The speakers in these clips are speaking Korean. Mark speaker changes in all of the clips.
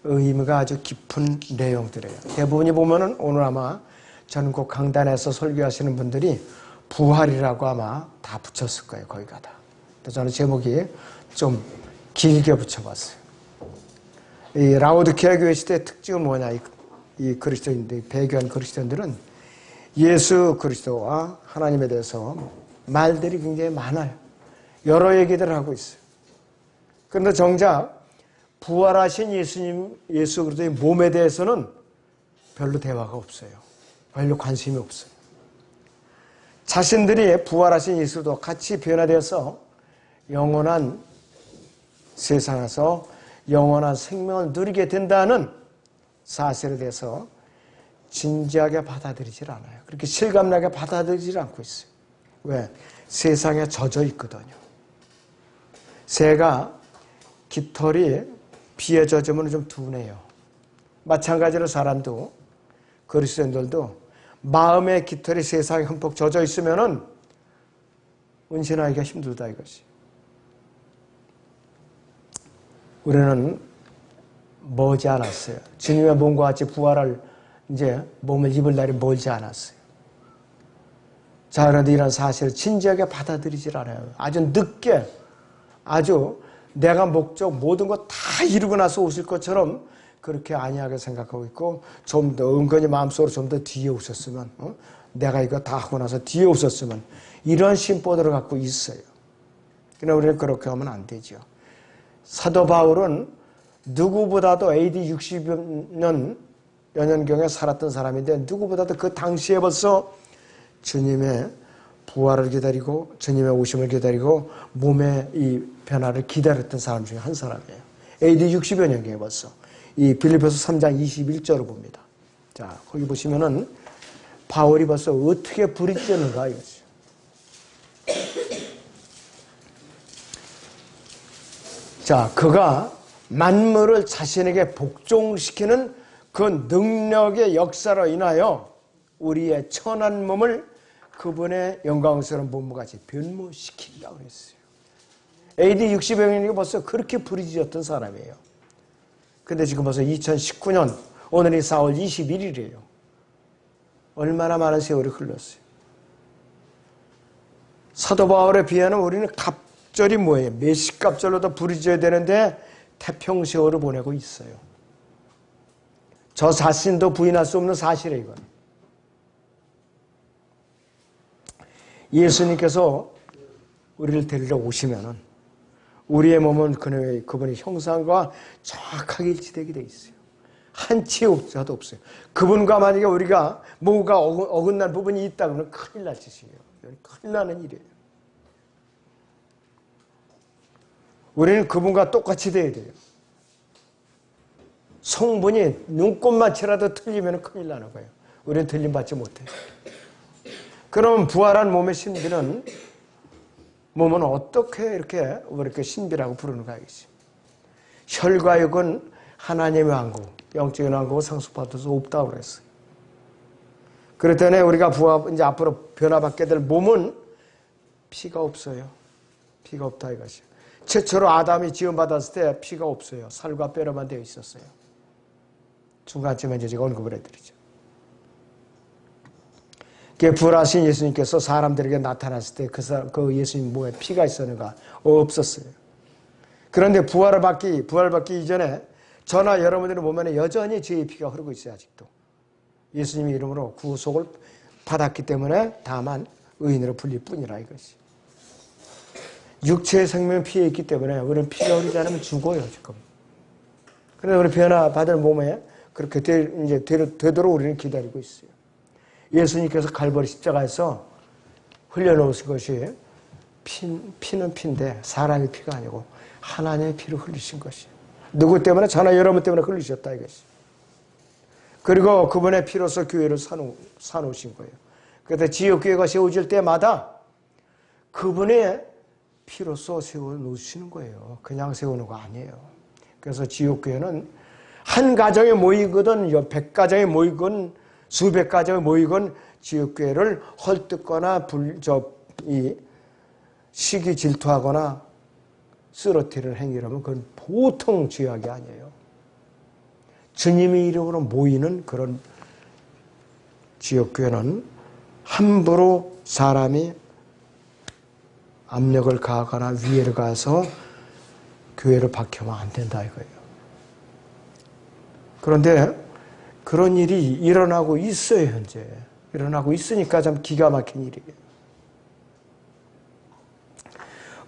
Speaker 1: 의미가 아주 깊은 내용들이에요. 대부분이 보면은 오늘 아마 전국 강단에서 설교하시는 분들이 부활이라고 아마 다 붙였을 거예요. 거기가 다. 저는 제목이 좀 길게 붙여봤어요. 이 라오디케아 교회 시대의 특징은 뭐냐? 이 그리스도인들, 배교한 그리스도인들은 예수 그리스도와 하나님에 대해서 말들이 굉장히 많아요. 여러 얘기들을 하고 있어요. 그런데 정작 부활하신 예수님, 예수 그리스도의 몸에 대해서는 별로 대화가 없어요. 별로 관심이 없어요. 자신들이 부활하신 예수도 같이 변화되어서 영원한 세상에서 영원한 생명을 누리게 된다는 사실에 대해서 진지하게 받아들이질 않아요. 그렇게 실감나게 받아들이질 않고 있어요. 왜? 세상에 젖어 있거든요. 새가 깃털이 비에 젖으면 좀 둔해요. 마찬가지로 사람도, 그리스도인들도 마음의 깃털이 세상에 흠뻑 젖어 있으면은 운신하기가 힘들다 이것이. 우리는 머지 않았어요. 주님의 몸과 같이 부활할 이제 몸을 입을 날이 멀지 않았어요. 자, 그런데 이런 사실을 진지하게 받아들이질 않아요. 아주 늦게, 아주 내가 목적 모든 것 다 이루고 나서 오실 것처럼 그렇게 안이하게 생각하고 있고, 좀 더 은근히 마음속으로 좀 더 뒤에 오셨으면, 내가 이거 다 하고 나서 뒤에 오셨으면, 이런 심보들을 갖고 있어요. 그러나 우리는 그렇게 하면 안 되죠. 사도 바울은 누구보다도 AD 60년 연년경에 살았던 사람인데, 누구보다도 그 당시에 벌써 주님의 부활을 기다리고 주님의 오심을 기다리고 몸의 이 변화를 기다렸던 사람 중에 한 사람이에요. AD 60여 년경에 벌써 이 빌립보서 3장 21절을 봅니다. 자, 거기 보시면은 바울이 벌써 어떻게 부르짖는가 이거죠. 자, 그가 만물을 자신에게 복종시키는 그 능력의 역사로 인하여 우리의 천한 몸을 그분의 영광스러운 몸과 같이 변모시킨다고 그랬어요. AD 60여 년이 벌써 그렇게 부르짖었던 사람이에요. 근데 지금 벌써 2019년, 오늘이 4월 21일이에요. 얼마나 많은 세월이 흘렀어요. 사도 바울에 비하면 우리는 갑절이 뭐예요? 메시갑절로도 부르짖어야 되는데 태평세월을 보내고 있어요. 저 자신도 부인할 수 없는 사실이에요, 이건. 예수님께서 우리를 데리러 오시면은 우리의 몸은 그분의 형상과 정확하게 일치되게 돼 있어요. 한치 오차도 없어요. 그분과 만약에 우리가 뭐가 어긋난 부분이 있다 그러면 큰일 날 짓이에요. 큰일 나는 일이에요. 우리는 그분과 똑같이 돼야 돼요. 성분이 눈곱만치라도 틀리면 큰일 나는 거예요. 우리는 틀림받지 못해요. 그럼 부활한 몸의 신비는 몸은 어떻게 이렇게 신비라고 부르는가 이거지. 혈과 육은 하나님의 왕국, 영적인 왕국을 상속받을 수 없다고 그랬어요. 그렇다면 우리가 이제 앞으로 변화받게 될 몸은 피가 없어요. 피가 없다 이것이요. 최초로 아담이 지음받았을 때 피가 없어요. 살과 뼈로만 되어 있었어요. 중간쯤에 이제 제가 언급을 해드리죠. 부활하신 예수님께서 사람들에게 나타났을 때 그 예수님 몸에 피가 있었는가? 없었어요. 그런데 부활받기 이전에 저나 여러분들의 몸에는 여전히 죄의 피가 흐르고 있어요. 아직도. 예수님의 이름으로 구속을 받았기 때문에 다만 의인으로 불릴 뿐이라 이것이. 육체의 생명은 피에 있기 때문에 우리는 피가 흐르지 않으면 죽어요. 지금. 그래서 우리 변화받을 몸에 그렇게 되도록 우리는 기다리고 있어요. 예수님께서 갈보리 십자가에서 흘려놓으신 것이 피는 피인데 사람의 피가 아니고 하나님의 피를 흘리신 것이. 누구 때문에? 저나 여러분 때문에 흘리셨다 이것이. 그리고 그분의 피로서 교회를 사놓으신 거예요. 그래서 지역교회가 세워질 때마다 그분의 피로서 세워놓으시는 거예요. 그냥 세우는 거 아니에요. 그래서 지역교회는 한 가정에 모이거든 100가정에 모이건 수백 가정에 모이건 지역교회를 헐뜯거나 시기 질투하거나 쓰러뜨리는 행위라면 그건 보통 죄악이 아니에요. 주님의 이름으로 모이는 그런 지역교회는 함부로 사람이 압력을 가하거나 위해를 가서 교회를 박혀면 안 된다 이거예요. 그런데 그런 일이 일어나고 있어요. 현재 일어나고 있으니까 참 기가 막힌 일이에요.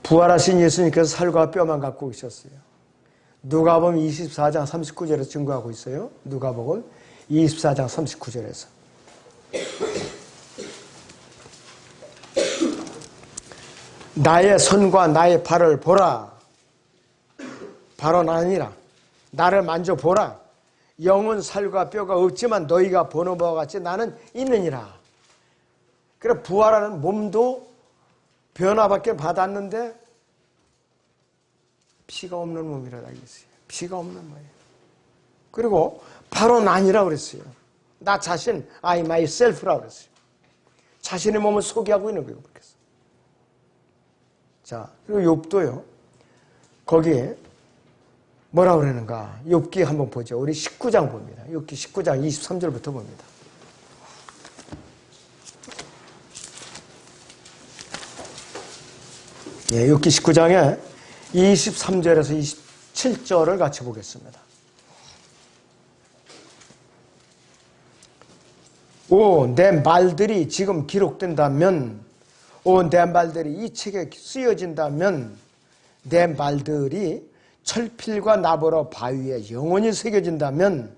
Speaker 1: 부활하신 예수님께서 살과 뼈만 갖고 오셨어요. 누가복음 24장 39절에서 증거하고 있어요. 누가복음 24장 39절에서 나의 손과 나의 발을 보라. 발은 아니라 나를 만져보라. 영은 살과 뼈가 없지만 너희가 보는 바와 같이 나는 있느니라. 그래 부활하는 몸도 변화밖에 받았는데 피가 없는 몸이라고 했어요. 피가 없는 몸이에요. 그리고 발은 아니라 그랬어요. 나 자신, I myself라고 그랬어요. 자신의 몸을 소개하고 있는 거예요. 그렇게. 자, 그리고 욥도요. 거기에 뭐라고 그러는가? 욥기 한번 보죠. 우리 19장 봅니다. 욥기 19장 23절부터 봅니다. 예, 욥기 19장에 23절에서 27절을 같이 보겠습니다. 오, 내 말들이 지금 기록된다면, 오, 내 말들이 이 책에 쓰여진다면, 내 말들이 철필과 나보러 바위에 영원히 새겨진다면,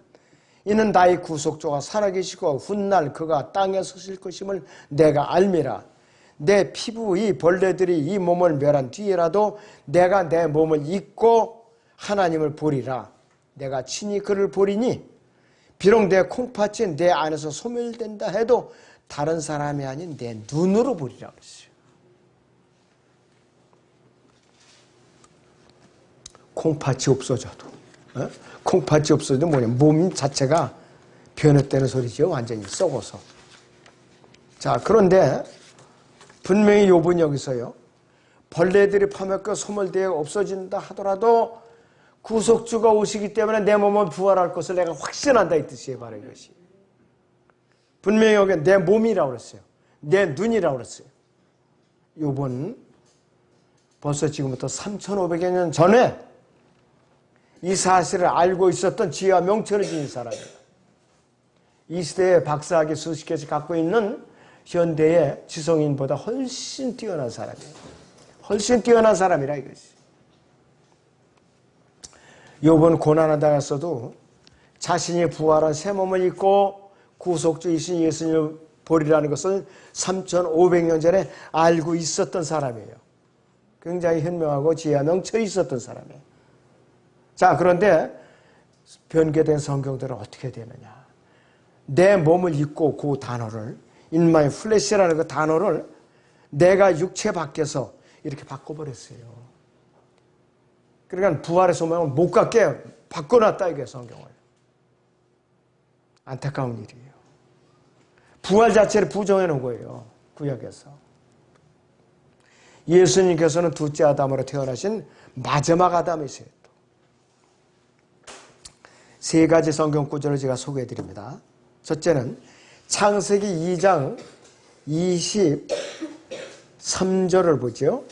Speaker 1: 이는 나의 구속주가 살아계시고 훗날 그가 땅에 서실 것임을 내가 알미라. 내 피부의 벌레들이 이 몸을 멸한 뒤에라도 내가 내 몸을 잊고 하나님을 보리라. 내가 친히 그를 보리니 비록 내 콩팥이 내 안에서 소멸된다 해도 다른 사람이 아닌 내 눈으로 보리라 그랬어요. 콩팥이 없어져도, 콩팥이 없어져도 뭐냐, 몸 자체가 변했다는 소리죠. 완전히 썩어서. 자, 그런데 분명히 욥은 여기서요, 벌레들이 파먹고 소멸되어 없어진다 하더라도 구속주가 오시기 때문에 내 몸은 부활할 것을 내가 확신한다 이 뜻이에요. 바로 이것이. 분명히 여기 내 몸이라고 그랬어요. 내 눈이라고 그랬어요. 욥은 벌써 지금부터 3,500여 년 전에 이 사실을 알고 있었던 지혜와 명철을 지닌 사람이에요. 이 시대에 박사학위 수십 개씩 갖고 있는 현대의 지성인보다 훨씬 뛰어난 사람이에요. 훨씬 뛰어난 사람이라 이것이. 욥은 고난하다가서도 자신이 부활한 새 몸을 입고 구속주이신 예수님을 보리라는 것을 3,500년 전에 알고 있었던 사람이에요. 굉장히 현명하고 지혜와 명철이 있었던 사람이에요. 자, 그런데 변개된 성경들은 어떻게 되느냐. 내 몸을 입고 그 단어를 In my flesh라는 그 단어를 내가 육체 밖에서 이렇게 바꿔버렸어요. 그러니까 부활의 소망을 못 갖게 바꿔놨다 이게 성경을. 안타까운 일이에요. 부활 자체를 부정해 놓은 거예요. 구약에서. 예수님께서는 둘째 아담으로 태어나신 마지막 아담이세요. 세 가지 성경 구절을 제가 소개해 드립니다. 첫째는 창세기 2장 23절을 보죠.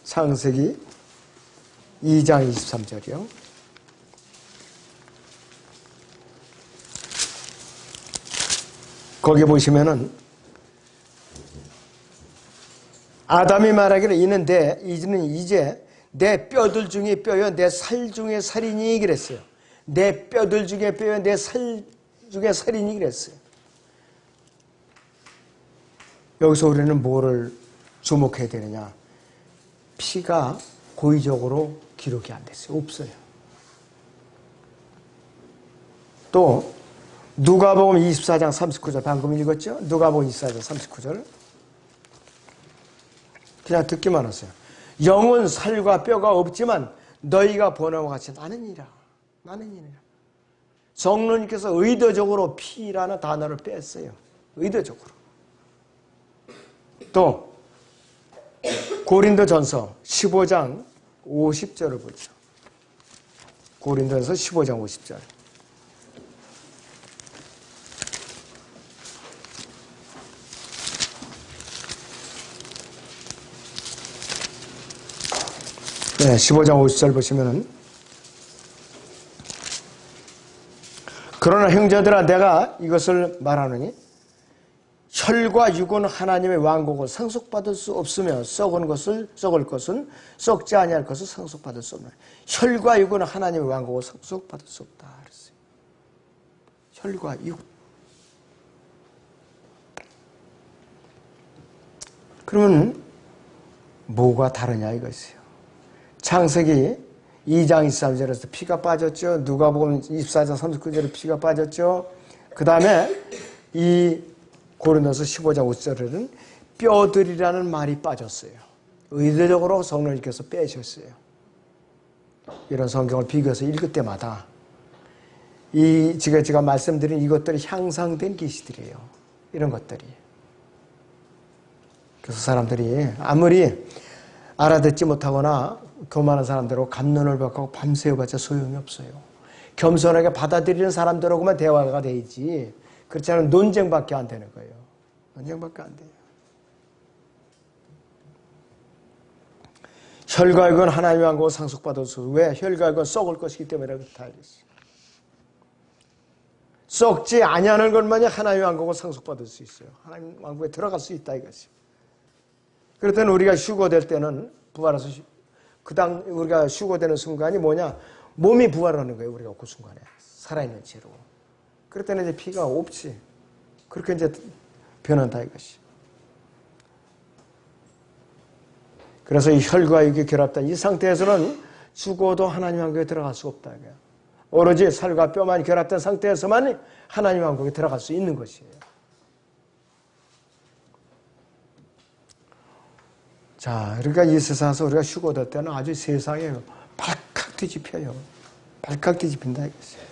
Speaker 1: 창세기 2장 23절이요. 거기 보시면은 아담이 말하기를 이는 이제 내 뼈들 중에 뼈요 내 살 중에 살이니 그랬어요. 내 뼈들 중에 뼈요 내 살 중에 살이니 그랬어요. 여기서 우리는 뭐를 주목해야 되느냐. 피가 고의적으로 기록이 안 됐어요. 없어요. 또 누가복음 24장 39절 방금 읽었죠? 누가복음 24장 39절 그냥 듣기만 하세요. 영은 살과 뼈가 없지만 너희가 보는 것 같이 나는이라. 나는이라. 성령님께서 의도적으로 피라는 단어를 뺐어요. 의도적으로. 또 고린도전서 15장 50절을 보죠. 고린도전서 15장 50절. 15장 50절 보시면은 그러나 형제들아 내가 이것을 말하노니 혈과 육은 하나님의 왕국을 상속받을 수 없으며 썩을 것은 썩지 아니할 것을 상속받을 수 없는 혈과 육은 하나님의 왕국을 상속받을 수 없다 그랬어요. 혈과 육. 그러면 뭐가 다르냐 이것이에요. 창세기 2장 23절에서 피가 빠졌죠. 누가복음 24장 39절에 피가 빠졌죠. 그 다음에 이 고린도서 15장 5절에는 뼈들이라는 말이 빠졌어요. 의도적으로 성령님께서 빼셨어요. 이런 성경을 비교해서 읽을 때마다 제가 말씀드린 이것들이 향상된 계시들이에요. 이런 것들이. 그래서 사람들이 아무리 알아듣지 못하거나 교만한 사람들하고 갑론을 박하고 밤새워봤자 소용이 없어요. 겸손하게 받아들이는 사람들하고만 대화가 되지 그렇지 않으면 논쟁밖에 안 되는 거예요. 논쟁밖에 안 돼요. 혈과 육은 하나님의 왕국을 상속받을 수 없어요. 왜? 혈과 육은 썩을 것이기 때문에 그렇다 이랬어요. 썩지 아니하는 것만이 하나님의 왕국을 상속받을 수 있어요. 하나님 왕국에 들어갈 수 있다 이것이. 그럴 때는 우리가 휴거될 때는 부활해서 우리가 휴거되는 순간이 뭐냐? 몸이 부활하는 거예요. 우리가 그 순간에 살아있는 채로. 그럴 때는 이제 피가 없지. 그렇게 이제 변한다 이것이. 그래서 이 혈과 육이 결합된 이 상태에서는 죽어도 하나님 왕국에 들어갈 수 없다 이거야. 오로지 살과 뼈만 결합된 상태에서만 하나님 왕국에 들어갈 수 있는 것이에요. 자, 그러니까 이 세상에서 우리가 휴거될 때는 아주 세상에 발칵 뒤집혀요. 발칵 뒤집힌다 이것이에요.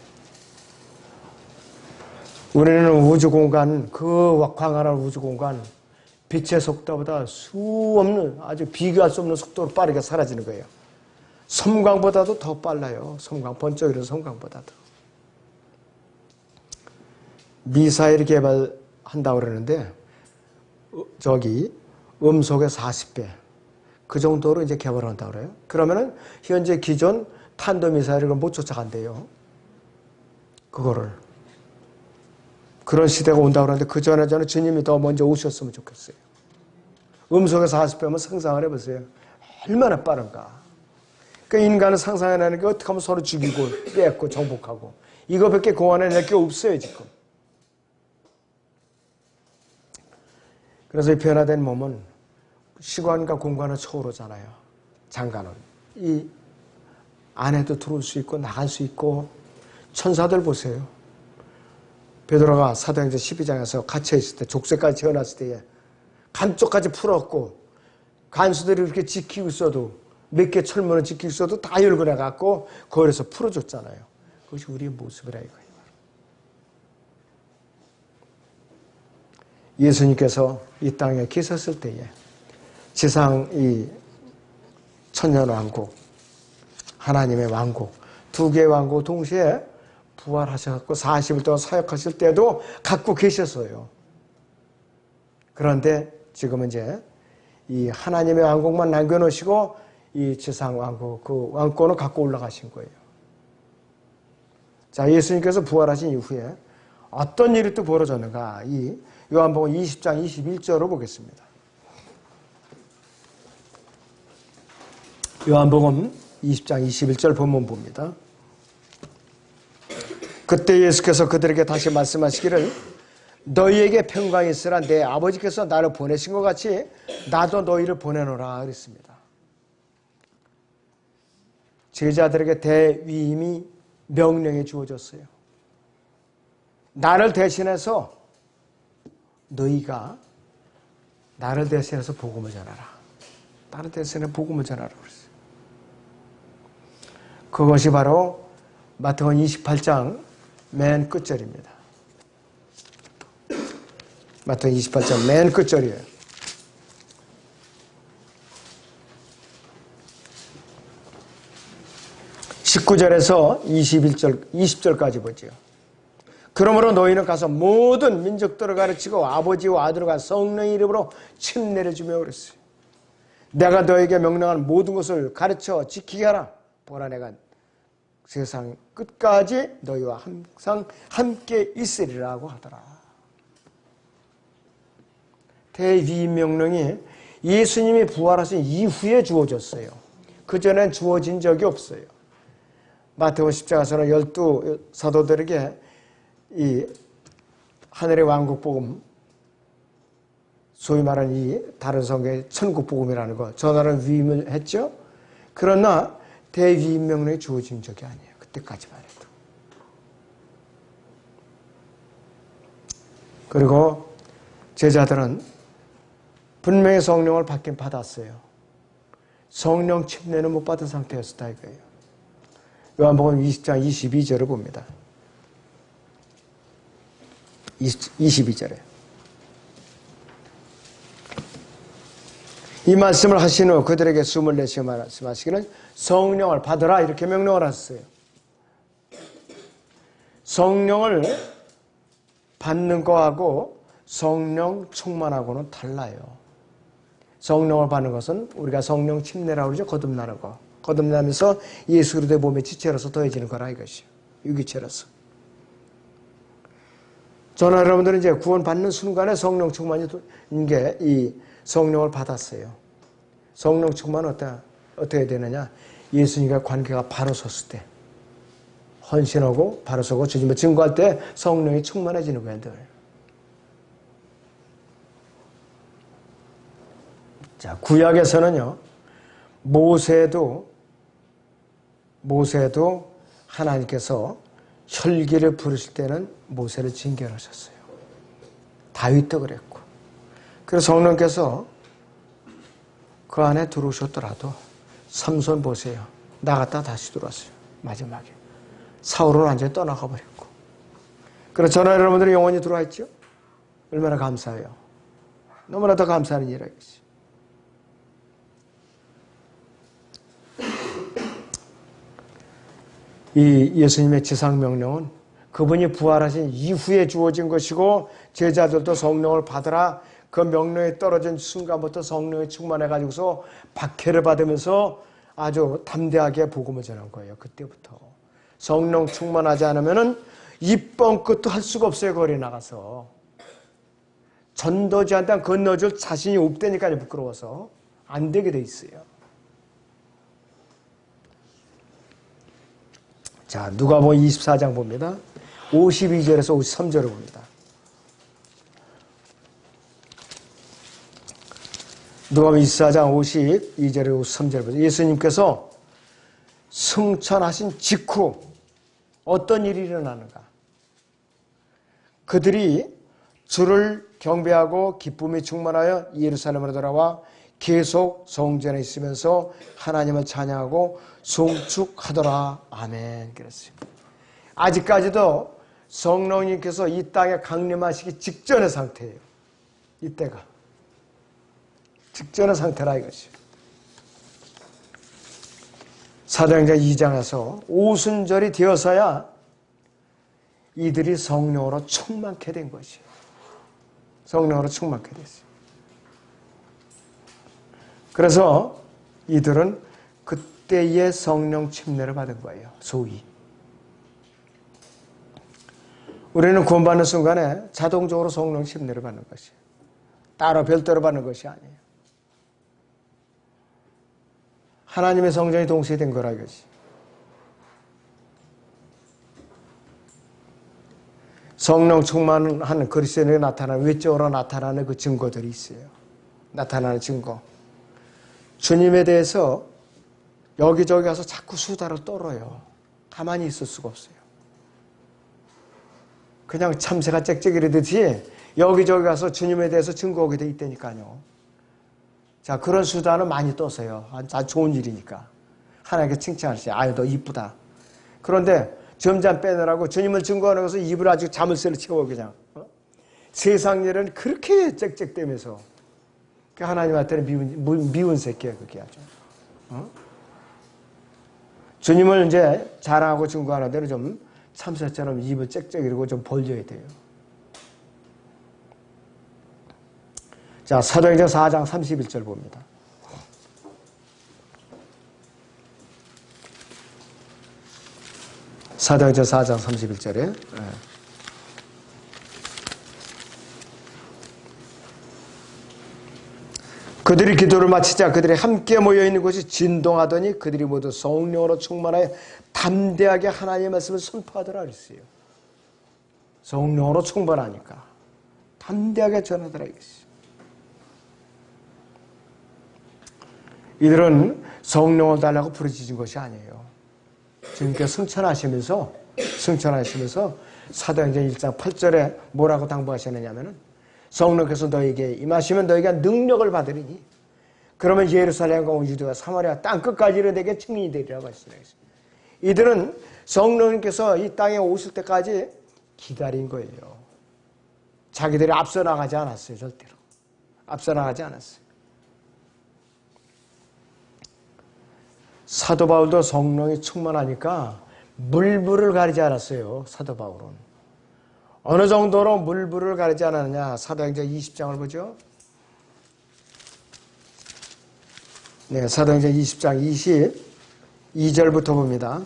Speaker 1: 우리는 우주 공간, 그 광활한 우주 공간, 빛의 속도보다 수없는 아주 비교할 수 없는 속도로 빠르게 사라지는 거예요. 섬광보다도 더 빨라요. 섬광, 번쩍이는 섬광보다도. 미사일 개발한다고 그러는데 음속의 40배 그 정도로 이제 개발을 한다고 그래요. 그러면은 현재 기존 탄도미사일을 못 쫓아간대요. 그거를. 그런 시대가 온다고 그러는데 그 전에 저는 주님이 더 먼저 오셨으면 좋겠어요. 음속의 40배면 상상을 해보세요. 얼마나 빠른가. 그러니까 인간은 상상해내는 게 어떻게 하면 서로 죽이고 뺏고 정복하고 이거밖에 고안해낼 게 없어요 지금. 그래서 이 변화된 몸은 시간과 공간을 초월하잖아요. 장가는. 이 안에도 들어올 수 있고 나갈 수 있고 천사들 보세요. 베드로가 사도행전 12장에서 갇혀있을 때 족쇄까지 채워놨을 때에 간쪽까지 풀었고 간수들이 이렇게 지키고 있어도 몇 개 철문을 지키고 있어도 다 열고 나갔고 거기에서 풀어줬잖아요. 그것이 우리의 모습이라 이거예요. 예수님께서 이 땅에 계셨을 때에 지상 이 천년왕국, 하나님의 왕국, 두 개의 왕국 동시에 부활하셔서 40일 동안 사역하실 때도 갖고 계셨어요. 그런데 지금은 이제 이 하나님의 왕국만 남겨놓으시고 이 지상 왕국, 그 왕권을 갖고 올라가신 거예요. 자, 예수님께서 부활하신 이후에 어떤 일이 또 벌어졌는가? 이 요한복음 20장 21절을 보겠습니다. 요한복음 20장 21절 본문 봅니다. 그때 예수께서 그들에게 다시 말씀하시기를 너희에게 평강이 있으라 내 아버지께서 나를 보내신 것 같이 나도 너희를 보내노라 그랬습니다. 제자들에게 대위임이 명령해 주어졌어요. 나를 대신해서 너희가 나를 대신해서 복음을 전하라. 나를 대신해 복음을 전하라 그랬어요. 그것이 바로 마태복음 28장 맨 끝절입니다. 마태복음 28장 맨 끝절이에요. 19절에서 20절까지 보죠. 그러므로 너희는 가서 모든 민족들을 가르치고 아버지와 아들과 성령의 이름으로 침례를 주며 그랬어요. 내가 너에게 명령한 모든 것을 가르쳐 지키게 하라. 보라, 내가 세상 끝까지 너희와 항상 함께 있으리라고 하더라. 대위임 명령이 예수님이 부활하신 이후에 주어졌어요. 그전엔 주어진 적이 없어요. 마태복음 10장에서는 12 사도들에게 이 하늘의 왕국 복음, 소위 말하는 이 다른 성경의 천국 복음이라는 거 전하는 위임을 했죠. 그러나 대위임 명령이 주어진 적이 아니에요. 그때까지만 해도. 그리고 제자들은 분명히 성령을 받긴 받았어요. 성령 침례는 못 받은 상태였다 이거예요. 요한복음 20장 22절을 봅니다. 22절에 이 말씀을 하신 후 그들에게 숨을 내쉬어 말씀하시기는 성령을 받으라 이렇게 명령을 하셨어요. 성령을 받는 거하고 성령 충만하고는 달라요. 성령을 받는 것은 우리가 성령 침례라고 그러죠. 거듭나는 거. 거듭나면서 예수 그리스도의 몸의 지체로서 더해지는 거라 이것이요. 유기체로서. 저는 여러분들은 이제 구원받는 순간에 성령 충만이 게 이 성령을 받았어요. 성령 충만은 어떻게 되느냐? 예수님과 관계가 바로 섰을 때, 헌신하고 바로 서고 주님을 증거할 때 성령이 충만해지는 거예요, 늘. 자, 구약에서는요, 모세도 하나님께서 혈기를 부르실 때는 모세를 징계하셨어요. 다윗도 그랬고. 그래서 성령께서 그 안에 들어오셨더라도 삼손 보세요. 나갔다 다시 들어왔어요. 마지막에. 사울은 완전히 떠나가 버렸고. 그래서 저는 여러분들이 영원히 들어와 있죠? 얼마나 감사해요. 너무나 더 감사하는 일이겠어요. 이 예수님의 지상명령은 그분이 부활하신 이후에 주어진 것이고 제자들도 성령을 받으라 그 명령에 떨어진 순간부터 성령이 충만해가지고서 박해를 받으면서 아주 담대하게 복음을 전한 거예요. 그때부터. 성령 충만하지 않으면은 입번 끝도 할 수가 없어요. 거리에 나가서. 전도지한테 건너줄 자신이 없다니까요. 부끄러워서. 안 되게 돼 있어요. 자, 누가복음 24장 봅니다. 52절에서 53절을 봅니다. 누가복음 24장 52절에 53절을 보세요. 예수님께서 승천하신 직후 어떤 일이 일어나는가? 그들이 주를 경배하고 기쁨이 충만하여 예루살렘으로 돌아와 계속 성전에 있으면서 하나님을 찬양하고 송축하더라. 아멘. 그랬어요. 아직까지도 성령님께서 이 땅에 강림하시기 직전의 상태예요. 이때가. 직전의 상태라 이것이요. 사도행전 2장에서 오순절이 되어서야 이들이 성령으로 충만케 된 것이에요. 성령으로 충만케 됐어요. 그래서 이들은 그때의 성령 침례를 받은 거예요. 소위. 우리는 구원받는 순간에 자동적으로 성령 침례를 받는 것이에요. 따로 별도로 받는 것이 아니에요. 하나님의 성령이 동시에 된 거라 이것이. 성령 충만한 그리스도인에게 나타나는 외적으로 나타나는 그 증거들이 있어요. 나타나는 증거. 주님에 대해서 여기저기 가서 자꾸 수다를 떨어요. 가만히 있을 수가 없어요. 그냥 참새가 짹짹이르듯이 여기저기 가서 주님에 대해서 증거하게 돼 있다니까요. 자, 그런 수다는 많이 떠서요. 아주 좋은 일이니까. 하나님께 칭찬하세요. 아유, 너 이쁘다. 그런데 점점 빼느라고 주님을 증거하는 것은 입을 아주 자물쇠로 치고 그냥. 세상 일은 그렇게 짹짹대면서 하나님한테는 미운 새끼야, 그게 아주. 주님을 이제 자랑하고 증거하는 데는 좀 참새처럼 입을 짹짹이르고 좀 벌려야 돼요. 자, 사도행전 4장 31절 봅니다. 사도행전 4장 31절에 그들이 기도를 마치자 그들이 함께 모여있는 곳이 진동하더니 그들이 모두 성령으로 충만하여 담대하게 하나님의 말씀을 선포하더라 그랬어요. 성령으로 충만하니까 담대하게 전하더라 이것이. 이들은 성령을 달라고 부르짖은 것이 아니에요. 주님께서 승천하시면서 사도행전 1장 8절에 뭐라고 당부하셨느냐면은 성령께서 너에게 임하시면 너희가 능력을 받으리니 그러면 예루살렘과 온 유대와 사마리아 땅끝까지 내게 증인이 되리라고 하시더라. 이들은 성령님께서 이 땅에 오실 때까지 기다린 거예요. 자기들이 앞서 나가지 않았어요. 절대로. 앞서 나가지 않았어요. 사도 바울도 성령이 충만하니까 물불을 가리지 않았어요. 사도 바울은. 어느 정도로 물불을 가리지 않았느냐. 사도행전 20장을 보죠. 네, 사도행전 20장 22절부터 봅니다.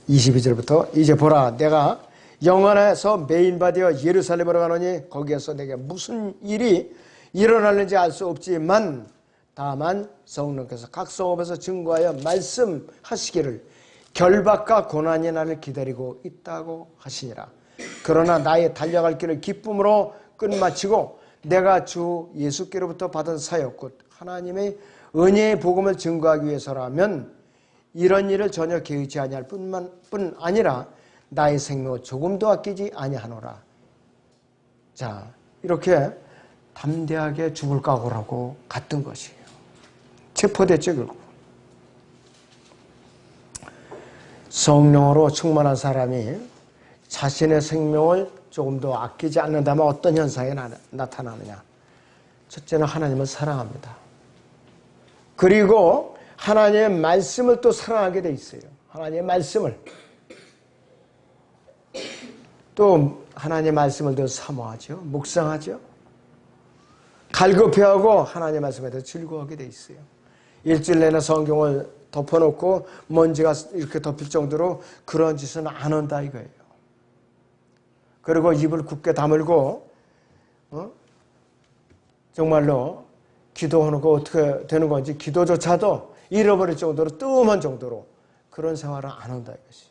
Speaker 1: 22절부터 이제 보라 내가 영안에서 메인바되어 예루살렘으로 가노니 거기에서 내게 무슨 일이 일어나는지 알 수 없지만 다만 성령께서 각 성읍에서 증거하여 말씀하시기를 결박과 고난이 나를 기다리고 있다고 하시니라. 그러나 나의 달려갈 길을 기쁨으로 끝마치고 내가 주 예수께로부터 받은 사역 곧 하나님의 은혜의 복음을 증거하기 위해서라면 이런 일을 전혀 개의치 아니할 뿐 아니라 나의 생명을 조금도 아끼지 아니하노라. 자, 이렇게 담대하게 죽을 각오라고 갔던 것이에요. 체포됐죠, 결국. 성령으로 충만한 사람이 자신의 생명을 조금 더 아끼지 않는다면 어떤 현상이 나타나느냐. 첫째는 하나님을 사랑합니다. 그리고 하나님의 말씀을 또 사랑하게 돼 있어요. 하나님의 말씀을. 또 하나님의 말씀을 더 사모하죠. 묵상하죠. 갈급해하고 하나님의 말씀에 대해서 즐거워하게 돼 있어요. 일주일 내내 성경을 덮어놓고 먼지가 이렇게 덮일 정도로 그런 짓은 안 한다 이거예요. 그리고 입을 굳게 다물고 정말로 기도하는 거 어떻게 되는 건지 기도조차도 잃어버릴 정도로 뜸한 정도로 그런 생활을 안 한다 이것이.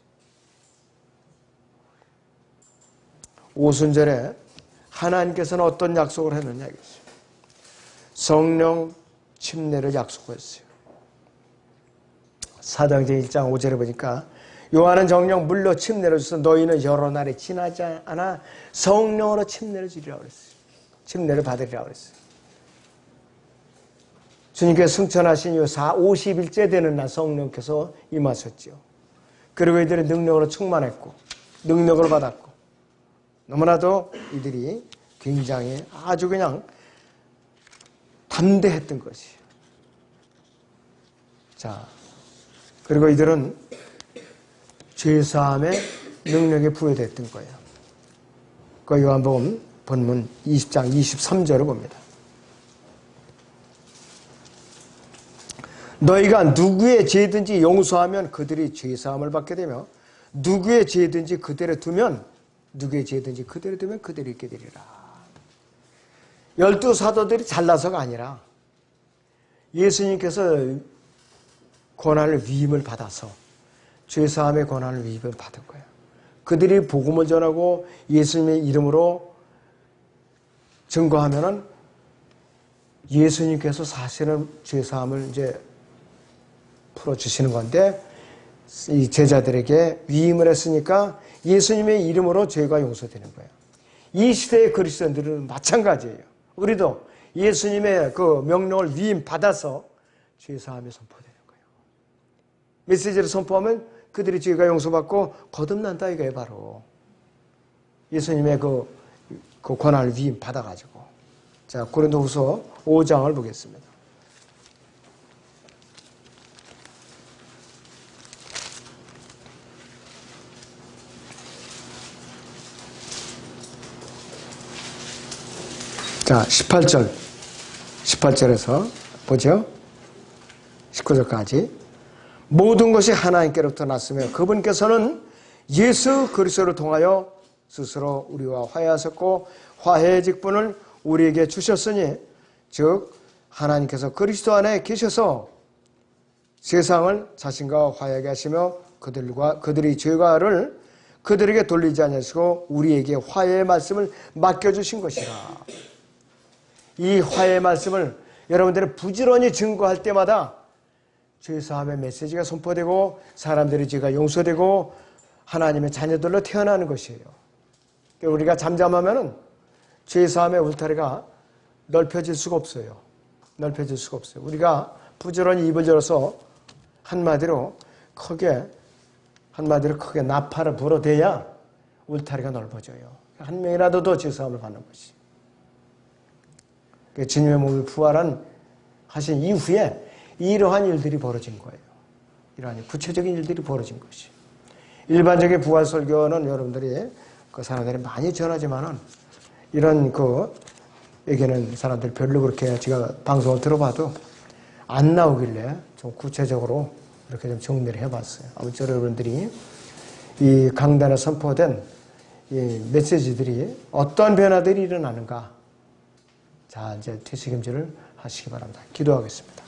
Speaker 1: 오순절에 하나님께서는 어떤 약속을 했느냐 이것이. 성령 침례를 약속했어요. 사도행전 1장 5절에 보니까 요한은 정령 물로 침례를 줘서 너희는 여러 날에 지나지 않아 성령으로 침례를 주리라고 그랬어요. 침례를 받으리라고 그랬어요. 주님께서 승천하신 이후 50일째 되는 날 성령께서 임하셨죠. 그리고 이들은 능력으로 충만했고 능력을 받았고 너무나도 이들이 굉장히 아주 그냥 담대했던 것이에요. 자, 그리고 이들은 죄사함의 능력이 부여됐던 거예요. 그 요한복음 본문 20장 23절을 봅니다. 너희가 누구의 죄든지 용서하면 그들이 죄사함을 받게 되며 누구의 죄든지 그대로 두면 그들이 있게 되리라. 12 사도들이 잘나서가 아니라 예수님께서 권한을 위임을 받아서 죄사함의 권한을 위임을 받은 거예요. 그들이 복음을 전하고 예수님의 이름으로 증거하면은 예수님께서 사실은 죄사함을 이제 풀어주시는 건데 이 제자들에게 위임을 했으니까 예수님의 이름으로 죄가 용서되는 거예요. 이 시대의 그리스도인들은 마찬가지예요. 우리도 예수님의 그 명령을 위임받아서 죄사함이 선포되는 거예요. 메시지를 선포하면 그들이 죄가 용서받고 거듭난다 이거예요. 바로 예수님의 그 권한을 위임받아가지고. 자, 고린도후서 5장을 보겠습니다. 자, 18절에서 보죠. 19절까지 모든 것이 하나님께로부터 났으며 그분께서는 예수 그리스도를 통하여 스스로 우리와 화해하셨고 화해의 직분을 우리에게 주셨으니 즉 하나님께서 그리스도 안에 계셔서 세상을 자신과 화해하게 하시며 그들의 죄가를 그들에게 돌리지 않으시고 우리에게 화해의 말씀을 맡겨주신 것이라. 이 화해의 말씀을 여러분들이 부지런히 증거할 때마다 죄사함의 메시지가 선포되고 사람들의 죄가 용서되고 하나님의 자녀들로 태어나는 것이에요. 우리가 잠잠하면은 죄사함의 울타리가 넓혀질 수가 없어요. 넓혀질 수가 없어요. 우리가 부지런히 입을 열어서 한마디로 크게 나팔을 불어대야 울타리가 넓어져요. 한 명이라도 더 죄사함을 받는 것이. 주님의 몸을 부활하신 이후에 이러한 일들이 벌어진 거예요. 이러한 구체적인 일들이 벌어진 것이. 일반적인 부활 설교는 여러분들이 그 사람들이 많이 전하지만은 이런 얘기는 사람들이 별로 그렇게 제가 방송을 들어봐도 안 나오길래 좀 구체적으로 이렇게 좀 정리를 해봤어요. 아무쪼록 여러분들이 이 강단에 선포된 이 메시지들이 어떤 변화들이 일어나는가. 자, 이제 되새김질을 하시기 바랍니다. 기도하겠습니다.